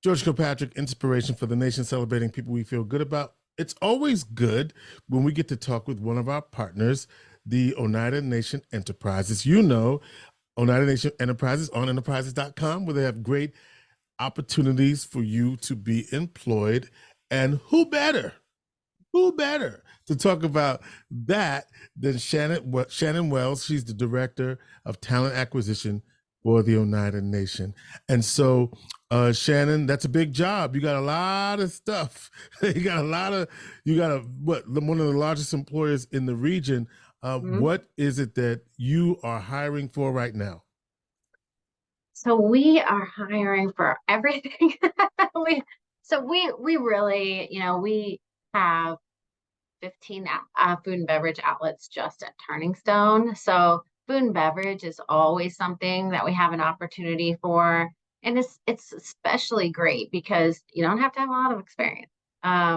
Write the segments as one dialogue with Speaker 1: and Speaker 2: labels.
Speaker 1: George Kilpatrick Inspiration for the Nation, celebrating people we feel good about. It's always good when we get to talk with one of our partners, the Oneida Nation Enterprises. You know, Oneida Nation Enterprises on enterprises.com, where they have great opportunities for you to be employed. And who better to talk about that than Shannon Wells? She's the director of talent acquisition for the Oneida Nation. And so, Shannon, that's a big job. You got a lot of stuff. You got one of the largest employers in the region. What is it that you are hiring for right now?
Speaker 2: So we are hiring for everything. We really, we have 15 food and beverage outlets just at Turning Stone. So food and beverage is always something that we have an opportunity for. And it's especially great because you don't have to have a lot of experience.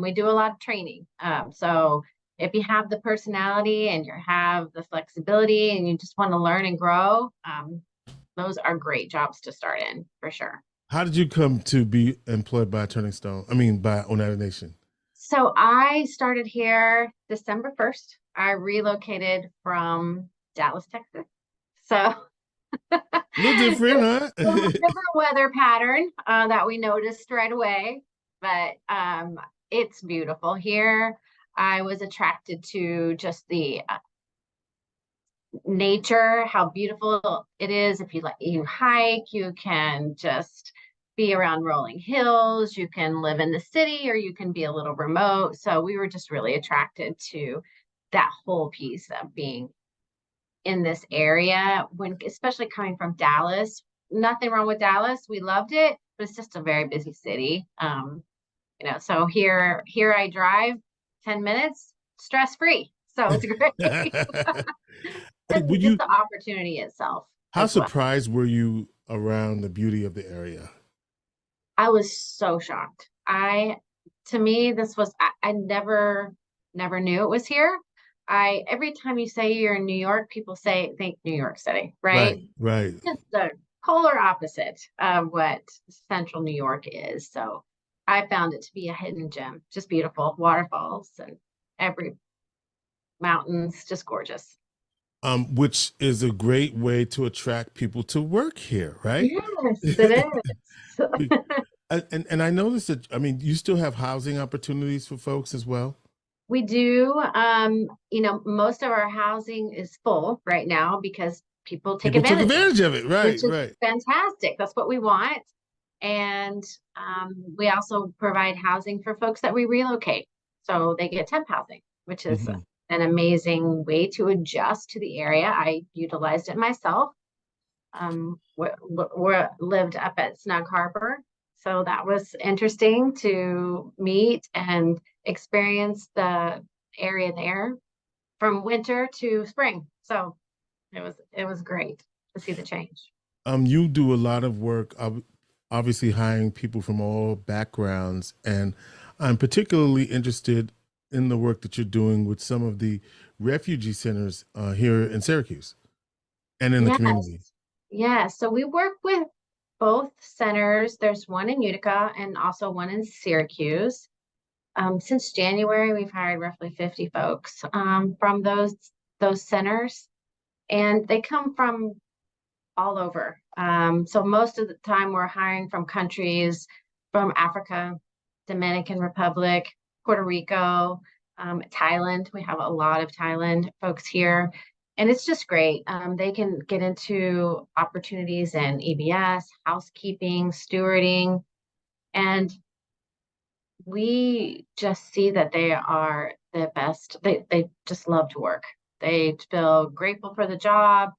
Speaker 2: We do a lot of training. So if you have the personality and you have the flexibility and you just want to learn and grow, those are great jobs to start in for sure.
Speaker 1: How did you come to be employed by by Oneida Nation?
Speaker 2: So I started here December 1st. I relocated from Dallas, Texas. So
Speaker 1: a little different, huh?
Speaker 2: A little different weather pattern that we noticed right away, but it's beautiful here. I was attracted to just the nature, how beautiful it is. If you hike, you can just be around rolling hills, you can live in the city, or you can be a little remote. So we were just really attracted to that whole piece of being in this area, especially coming from Dallas. Nothing wrong with Dallas. We loved it, but it's just a very busy city. So here I drive 10 minutes stress-free. So it's great. Just the opportunity itself.
Speaker 1: How surprised were you around the beauty of the area?
Speaker 2: I was so shocked. To me, I never knew it was here. Every time you say you're in New York, people think New York City, right?
Speaker 1: Right.
Speaker 2: Just the polar opposite of what central New York is. So I found it to be a hidden gem, just beautiful waterfalls and every mountains, just gorgeous.
Speaker 1: Which is a great way to attract people to work here, right?
Speaker 2: Yes, it is.
Speaker 1: And I noticed that, you still have housing opportunities for folks as well.
Speaker 2: We do. Most of our housing is full right now because people took advantage
Speaker 1: of it. Right,
Speaker 2: which is fantastic. That's what we want. And we also provide housing for folks that we relocate. So they get temp housing, which is an amazing way to adjust to the area. I utilized it myself. We lived up at Snug Harbor. So that was interesting to meet and experience the area there from winter to spring. So it was great to see the change.
Speaker 1: You do a lot of work, obviously hiring people from all backgrounds, and I'm particularly interested in the work that you're doing with some of the refugee centers here in Syracuse and in the community.
Speaker 2: Yeah, so we work with both centers. There's one in Utica and also one in Syracuse. Since January, we've hired roughly 50 folks from those centers, and they come from all over. So most of the time we're hiring from countries from Africa, Dominican Republic, Puerto Rico, Thailand. We have a lot of Thailand folks here. And it's just great. They can get into opportunities in EBS, housekeeping, stewarding, and we just see that they are the best. They just love to work. They feel grateful for the job.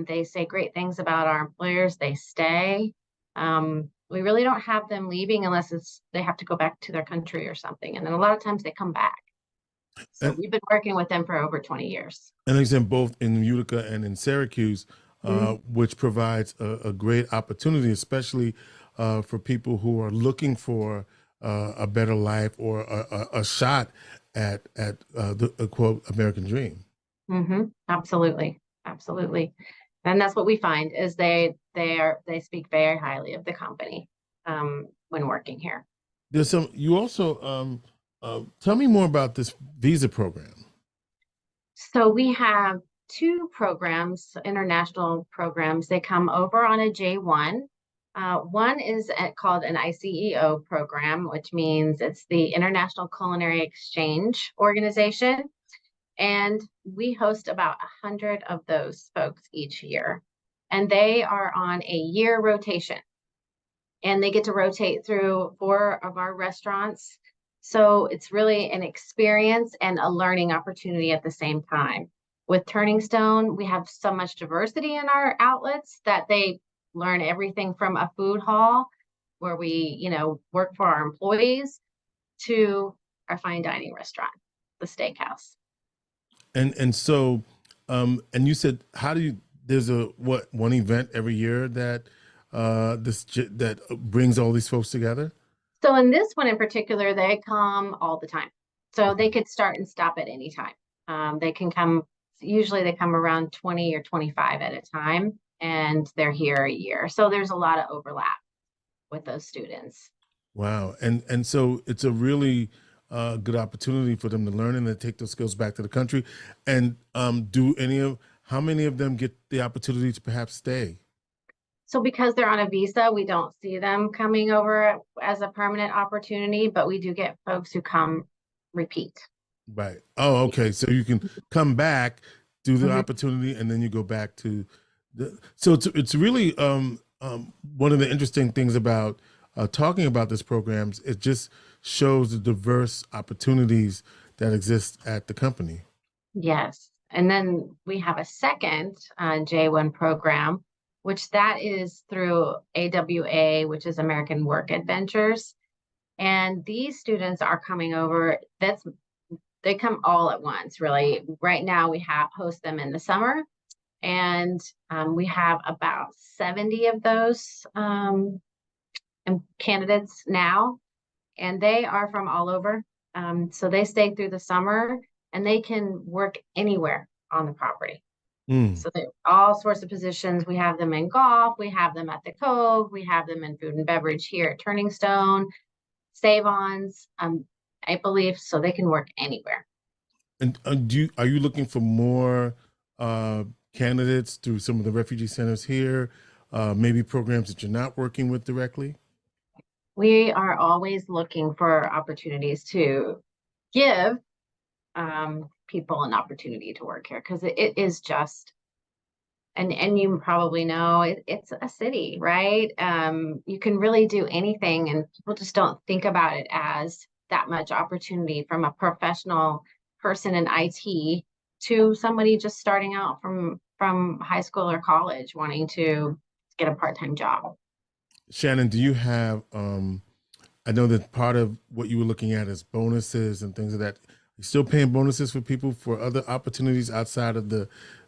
Speaker 2: They say great things about our employers. They stay. We really don't have them leaving unless they have to go back to their country or something. And then a lot of times they come back. So we've been working with them for over 20 years.
Speaker 1: And it's in both in Utica and in Syracuse, which provides a great opportunity, especially for people who are looking for a better life or a shot at the quote American dream.
Speaker 2: Absolutely. And that's what we find is they speak very highly of the company. when working here.
Speaker 1: There's some. You also tell me more about this visa program.
Speaker 2: So we have two programs, international programs. They come over on a J1. One is called an ICEO program, which means it's the International Culinary Exchange Organization. And we host about 100 of those folks each year. And they are on a year rotation. And they get to rotate through 4 of our restaurants. So it's really an experience and a learning opportunity at the same time. With Turning Stone, we have so much diversity in our outlets that they learn everything from a food hall where we, work for our employees to our fine dining restaurant, the steakhouse.
Speaker 1: And so, and you said, there's one event every year that that brings all these folks together?
Speaker 2: So in this one in particular, they come all the time. So they could start and stop at any time. They can come, usually they come around 20 or 25 at a time, and they're here a year. So there's a lot of overlap with those students.
Speaker 1: Wow. And so it's a really good opportunity for them to learn and to take those skills back to the country. And how many of them get the opportunity to perhaps stay?
Speaker 2: So because they're on a visa, we don't see them coming over as a permanent opportunity, but we do get folks who come repeat.
Speaker 1: Right. Oh, okay. So you can come back, do the
Speaker 2: Mhm.
Speaker 1: opportunity, and then you go back to so it's really one of the interesting things about talking about this programs. It just shows the diverse opportunities that exist at the company.
Speaker 2: Yes. And then we have a second J1 program, which that is through AWA, which is American Work Adventures. And these students are coming over. They come all at once, really. Right now we host them in the summer, and we have about 70 of those candidates now, and they are from all over. So they stay through the summer, and they can work anywhere on the property. So they're all sorts of positions. We have them in golf, we have them at the Cove, we have them in food and beverage here at Turning Stone, Save-Ons, I believe, so they can work anywhere.
Speaker 1: And are you looking for more candidates through some of the refugee centers here? Maybe programs that you're not working with directly?
Speaker 2: We are always looking for opportunities to give people an opportunity to work here, because it is just, and you probably know, it's a city, right? You can really do anything, and people just don't think about it as that much opportunity, from a professional person in IT to somebody just starting out from high school or college wanting to get a part-time job.
Speaker 1: Shannon, do you have I know that part of what you were looking at is bonuses and things of that. You still paying bonuses for people for other opportunities outside of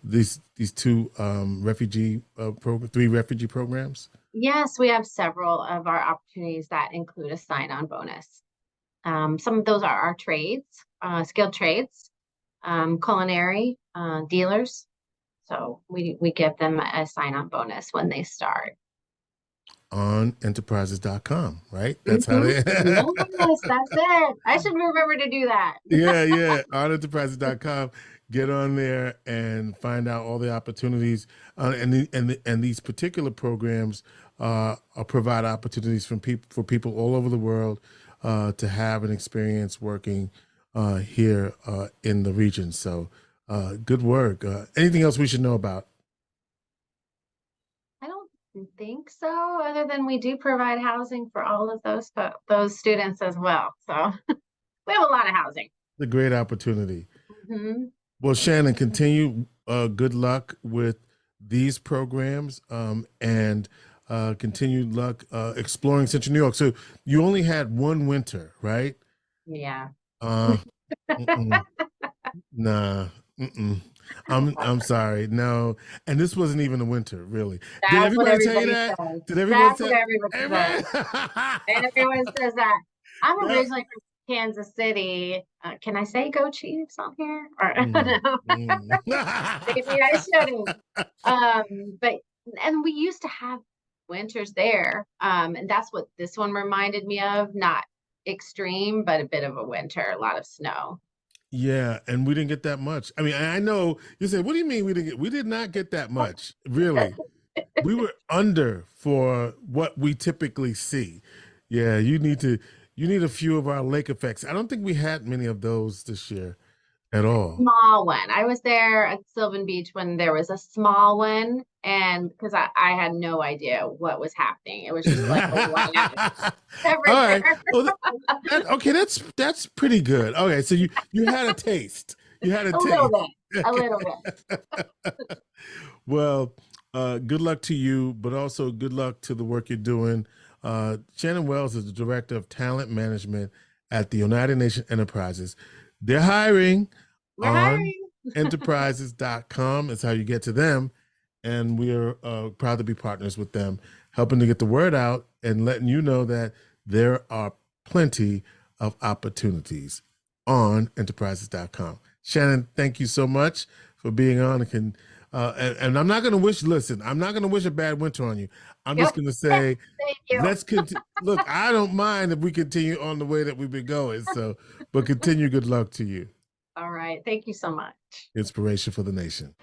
Speaker 1: these two three refugee programs?
Speaker 2: Yes, we have several of our opportunities that include a sign-on bonus. Some of those are our trades, skilled trades, culinary, dealers. So we give them a sign-on bonus when they start.
Speaker 1: On enterprises.com, right? That's how they.
Speaker 2: Yes, that's it. I should remember to do that.
Speaker 1: Yeah. On enterprises.com. Get on there and find out all the opportunities. And these particular programs provide opportunities for people all over the world to have an experience working here in the region. So good work. Anything else we should know about?
Speaker 2: I don't think so, other than we do provide housing for all of those students as well. So we have a lot of housing.
Speaker 1: The great opportunity.
Speaker 2: Mm-hmm.
Speaker 1: Well, Shannon, continue. Good luck with these programs and continued luck exploring Central New York. So you only had one winter, right?
Speaker 2: Yeah.
Speaker 1: Nah. I'm sorry. No. And this wasn't even a winter, really. Did
Speaker 2: That's what
Speaker 1: everybody tell you
Speaker 2: everybody
Speaker 1: that?
Speaker 2: says.
Speaker 1: Did everyone
Speaker 2: That's what everybody says. Everyone says that. I'm originally from Kansas City. Can I say go Chiefs on here? Or, maybe I shouldn't. But we used to have winters there. And that's what this one reminded me of. Not extreme, but a bit of a winter, a lot of snow.
Speaker 1: Yeah, and we didn't get that much. I mean, I know you said, what do you mean we didn't get? We did not get that much, really. We were under for what we typically see. Yeah, you need a few of our lake effects. I don't think we had many of those this year at all.
Speaker 2: Small one. I was there at Sylvan Beach when there was a small one, and because I had no idea what was happening. It was just like a whiteout
Speaker 1: All right.
Speaker 2: everywhere.
Speaker 1: Well, okay, that's pretty good. Okay, so you had a taste. You had a
Speaker 2: A little
Speaker 1: taste.
Speaker 2: bit. A little bit.
Speaker 1: Well, good luck to you, but also good luck to the work you're doing. Shannon Wells is the Director of Talent Management at the Oneida Nation Enterprises. They're hiring
Speaker 2: We're
Speaker 1: on
Speaker 2: hiring.
Speaker 1: enterprises.com is how you get to them. And we are proud to be partners with them, helping to get the word out and letting you know that there are plenty of opportunities on enterprises.com. Shannon, thank you so much for being on. And I'm not going to I'm not going to wish a bad winter on you. I'm just going to say,
Speaker 2: Thank you.
Speaker 1: let's continue. Look, I don't mind if we continue on the way that we've been going. But continue. Good luck to you.
Speaker 2: All right. Thank you so much.
Speaker 1: Inspiration for the nation.